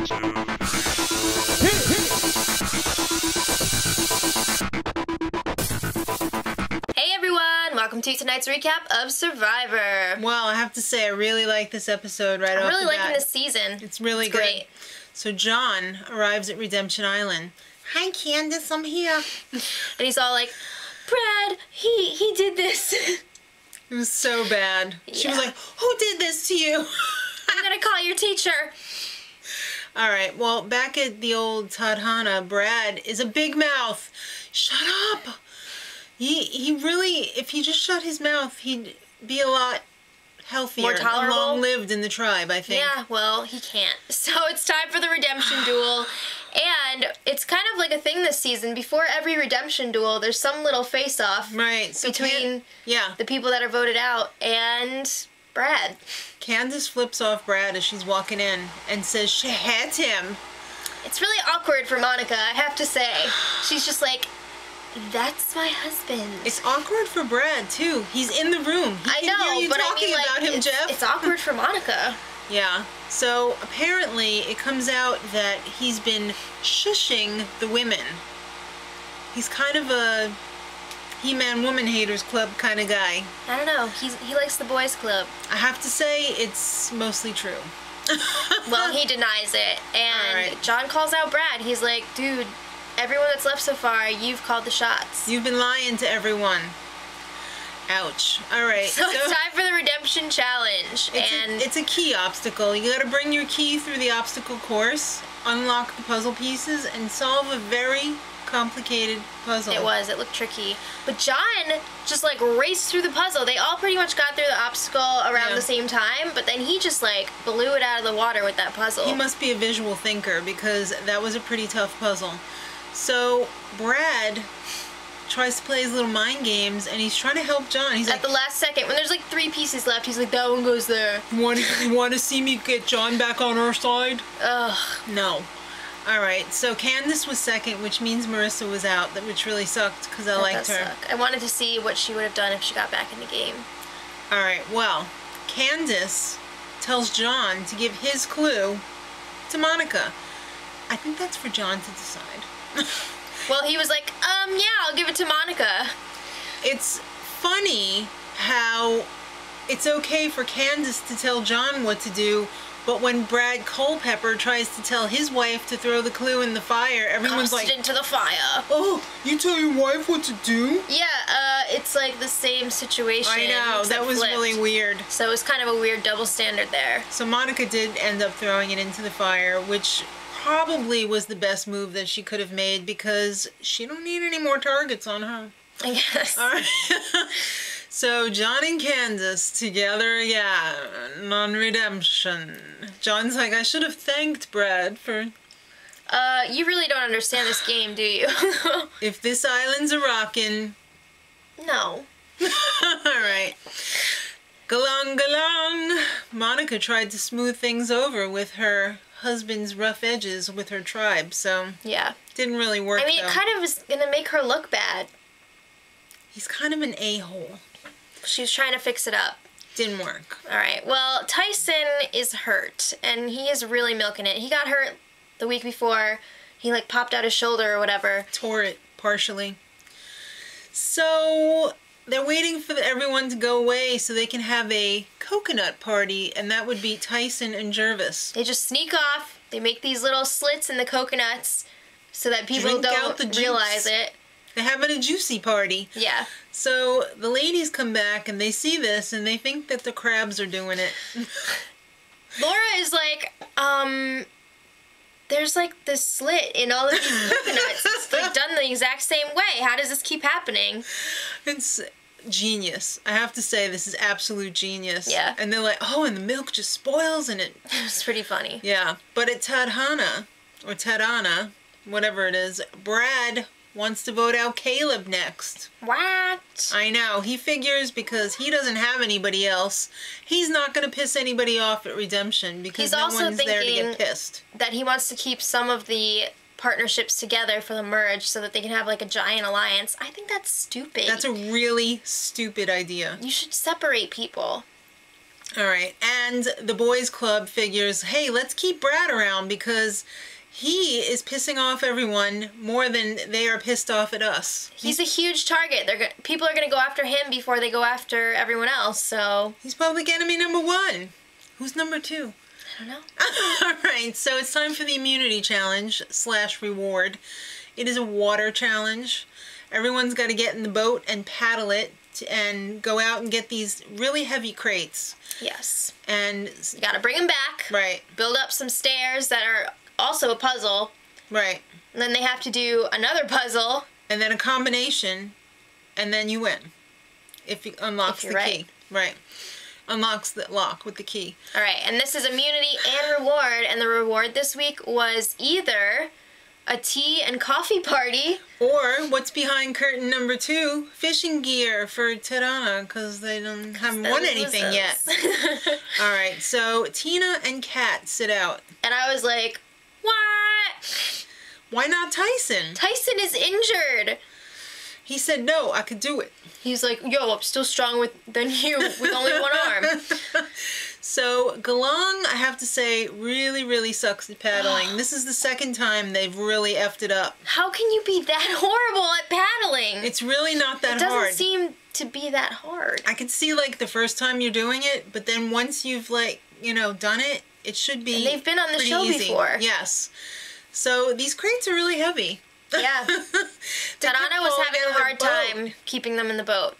Hey everyone, welcome to tonight's recap of Survivor. Well, I have to say, I really like this episode right off the bat. I'm really liking this season. It's really good. Great. So John arrives at Redemption Island. Hi, Candace, I'm here. And he's all like, Brad, he did this. It was so bad. Yeah. She was like, who did this to you? I'm gonna call your teacher. Alright, well, back at the old Tadhana, Brad is a big mouth. Shut up! He really, if he just shut his mouth, he'd be a lot healthier. More tolerable. And long-lived in the tribe, I think. Yeah, well, he can't. So it's time for the redemption duel. And it's kind of like a thing this season. Before every redemption duel, there's some little face-off Right. So between the people that are voted out and Brad. Candace flips off Brad as she's walking in and says she hates him. It's really awkward for Monica, I have to say. She's just like, that's my husband. It's awkward for Brad, too. He's in the room. He can hear you talking about him, Jeff. It's awkward for Monica. Yeah. So, apparently, it comes out that he's been shushing the women. He's kind of a He-Man Woman Haters Club kind of guy. I don't know. He likes the boys club. I have to say, it's mostly true. Well, he denies it. And right. John calls out Brad. He's like, dude, everyone that's left so far, you've called the shots. You've been lying to everyone. Ouch. Alright. So it's time for the redemption challenge. It's a key obstacle. You gotta bring your key through the obstacle course, unlock the puzzle pieces, and solve a very complicated puzzle. It looked tricky. But John just like raced through the puzzle. They all pretty much got through the obstacle around the same time, but then he just like blew it out of the water with that puzzle. He must be a visual thinker because that was a pretty tough puzzle. So Brad tries to play his little mind games and he's trying to help John. He's at the last second, when there's like 3 pieces left, he's like, that one goes there. You want to see me get John back on our side? Ugh. No. Alright, so Candace was second, which means Marissa was out, which really sucked because I liked her. Suck. I wanted to see what she would have done if she got back in the game. Alright, well, Candace tells John to give his clue to Monica. I think that's for John to decide. Well, he was like, yeah, I'll give it to Monica. It's funny how it's okay for Candace to tell John what to do, but when Brad Culpepper tries to tell his wife to throw the clue in the fire, everyone's like, into the fire. Oh, you tell your wife what to do? Yeah, it's like the same situation. I know, that was flipped. really weird. So it was kind of a weird double standard there. So Monica did end up throwing it into the fire, which probably was the best move that she could have made because she don't need any more targets on her. I guess. All right. So John and Candace together again on redemption. John's like, I should have thanked Brad for... You really don't understand this game, do you? If this island's a rockin'... No. Alright. Galong, galong. Monica tried to smooth things over with her husband's rough edges with her tribe, so... Yeah. Didn't really work, I mean, it kind of was gonna make her look bad. He's kind of an a-hole. She was trying to fix it up. Didn't work. Alright, well, Tyson is hurt, and he is really milking it. He got hurt the week before. He, like, popped out his shoulder or whatever. Tore it, partially. So, they're waiting for everyone to go away so they can have a coconut party, and that would be Tyson and Jervis. They just sneak off. They make these little slits in the coconuts so that people don't realize it. They're having a juicy party. Yeah. So the ladies come back and they see this and they think that the crabs are doing it. Laura is like, there's like this slit in all of these coconuts. It's like done the exact same way. How does this keep happening? It's genius. I have to say, this is absolute genius. Yeah. And they're like, oh, and the milk just spoils and it... It's pretty funny. Yeah. But at Tadhana, or Tadana, whatever it is, Brad wants to vote out Caleb next. What? I know. He figures because he doesn't have anybody else, he's not going to piss anybody off at Redemption because no one's there to get pissed. That he wants to keep some of the partnerships together for the merge so that they can have like a giant alliance. I think that's stupid. That's a really stupid idea. You should separate people. All right, and the boys club figures, hey, let's keep Brad around because he is pissing off everyone more than they are pissed off at us. He's a huge target. People are going to go after him before they go after everyone else, so... He's public enemy number 1. Who's number 2? I don't know. All right, so it's time for the immunity challenge / reward. It is a water challenge. Everyone's got to get in the boat and paddle it and go out and get these really heavy crates. Yes. And you got to bring them back. Right. Build up some stairs that are also a puzzle. Right. And then they have to do another puzzle. And then a combination, and then you win. If it unlocks the key. Right. Unlocks the lock with the key. All right, and this is immunity and reward, and the reward this week was either a tea and coffee party, or what's behind curtain number 2, fishing gear for Tirana, because they haven't won anything yet. All right, so Tina and Kat sit out. And I was like, what? Why not Tyson? Tyson is injured. He said, no, I could do it. He's like, yo, I'm still strong than you with only one arm. So, Galang, I have to say, really, really sucks at paddling. This is the second time they've really effed it up. How can you be that horrible at paddling? It's really not that hard. It doesn't seem to be that hard. I could see, like, the first time you're doing it, but then once you've, like, you know, done it, it should be And they've been on the show easy. before. Yes. So, these crates are really heavy. Yeah. Tarana was having a hard time keeping them in the boat.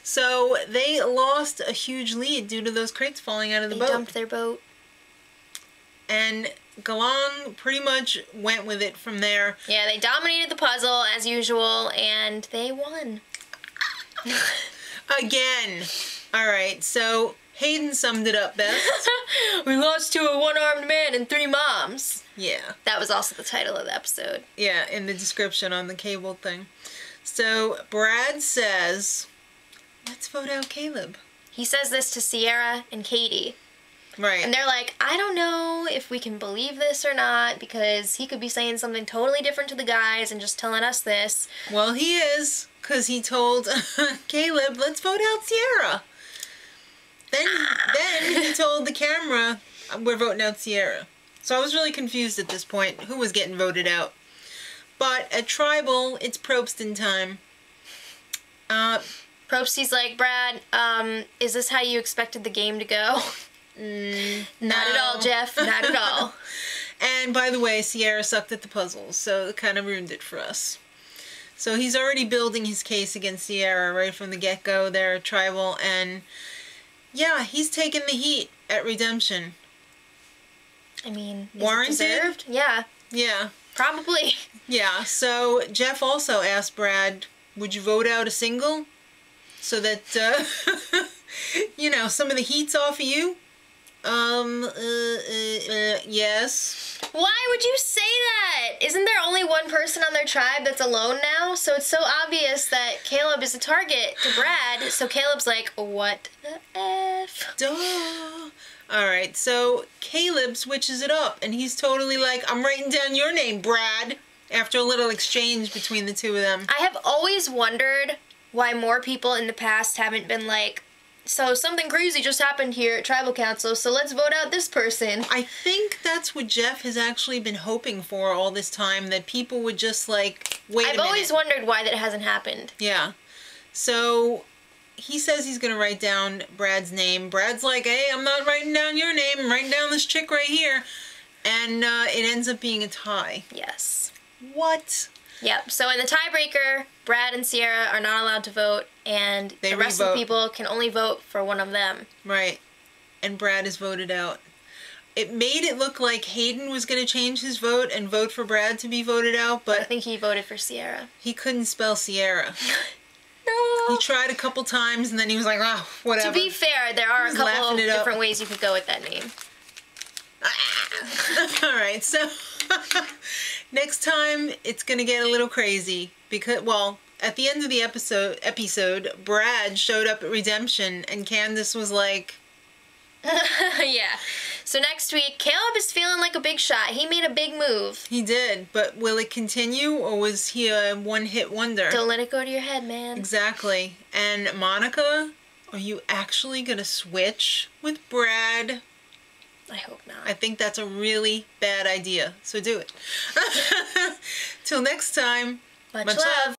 So they lost a huge lead due to those crates falling out of the boat. They dumped their boat. And Galang pretty much went with it from there. Yeah, they dominated the puzzle as usual, and they won. Again. All right, so Hayden summed it up best. We lost to a one-armed man and 3 moms. Yeah. That was also the title of the episode. Yeah, in the description on the cable thing. So Brad says, let's vote out Caleb. He says this to Sierra and Katie. Right. And they're like, I don't know if we can believe this or not, because he could be saying something totally different to the guys and just telling us this. Well, he is, because he told Caleb, let's vote out Sierra. Then he told the camera, we're voting out Sierra. So I was really confused at this point who was getting voted out. But at Tribal, it's Probston time. Probsty's like, Brad, is this how you expected the game to go? Not at all, Jeff. Not at all. And by the way, Sierra sucked at the puzzles, so it kind of ruined it for us. So he's already building his case against Sierra right from the get-go there at Tribal, and yeah, he's taking the heat at Redemption. I mean, is warranted? it deserved? Yeah. Yeah. Probably. Yeah, so Jeff also asked Brad, would you vote out a single? So that, you know, some of the heat's off of you? Yes. Why would you say that? Isn't there only one person on their tribe that's alone now? So it's so obvious that Caleb is a target to Brad. So Caleb's like, what the F? Duh. Alright, so Caleb switches it up, and he's totally like, I'm writing down your name, Brad, after a little exchange between the two of them. I have always wondered why more people in the past haven't been like, so something crazy just happened here at Tribal Council, so let's vote out this person. I think that's what Jeff has actually been hoping for all this time, that people would just like, wait a minute. I've always wondered why that hasn't happened. Yeah. So he says he's going to write down Brad's name. Brad's like, hey, I'm not writing down your name. I'm writing down this chick right here. And it ends up being a tie. Yes. What? Yep. So in the tiebreaker, Brad and Sierra are not allowed to vote, and the rest of the people can only vote for one of them. Right. And Brad is voted out. It made it look like Hayden was going to change his vote and vote for Brad to be voted out, but I think he voted for Sierra. He couldn't spell Sierra. No. He tried a couple times, and then he was like, oh, whatever. To be fair, there are a couple of different ways you could go with that name. Alright, so next time it's going to get a little crazy because, well, at the end of the episode, Brad showed up at Redemption and Candace was like... Yeah. So next week, Caleb is feeling like a big shot. He made a big move. He did, but will it continue or was he a one-hit wonder? Don't let it go to your head, man. Exactly. And Monica Are you actually going to switch with Brad? I hope not. I think that's a really bad idea. So do it. Till next time. Much love.